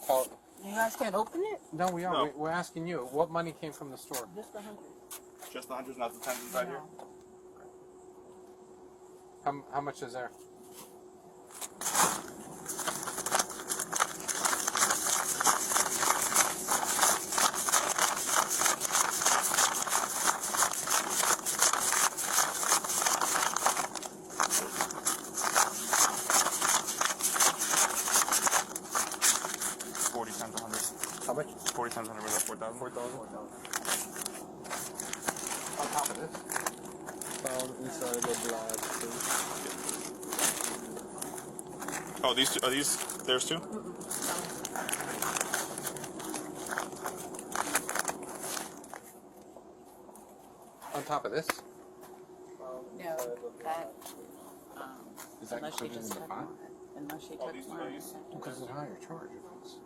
Paul, You guys can't open it? no, we are. No. We're asking you. What money came from the store? Just 100. Just the hundreds, not the tens inside here. How much is there? $40 times 100. How much? 40 times 100 was that 4,000? 4,000. On top of this. Found inside the black thing. Oh, these two, are these theirs too? On top of this. No, that. Is that Unless she included in just the took fine? mine. Unless she Oh, took these- mine. these- Because it's a higher charge if it's.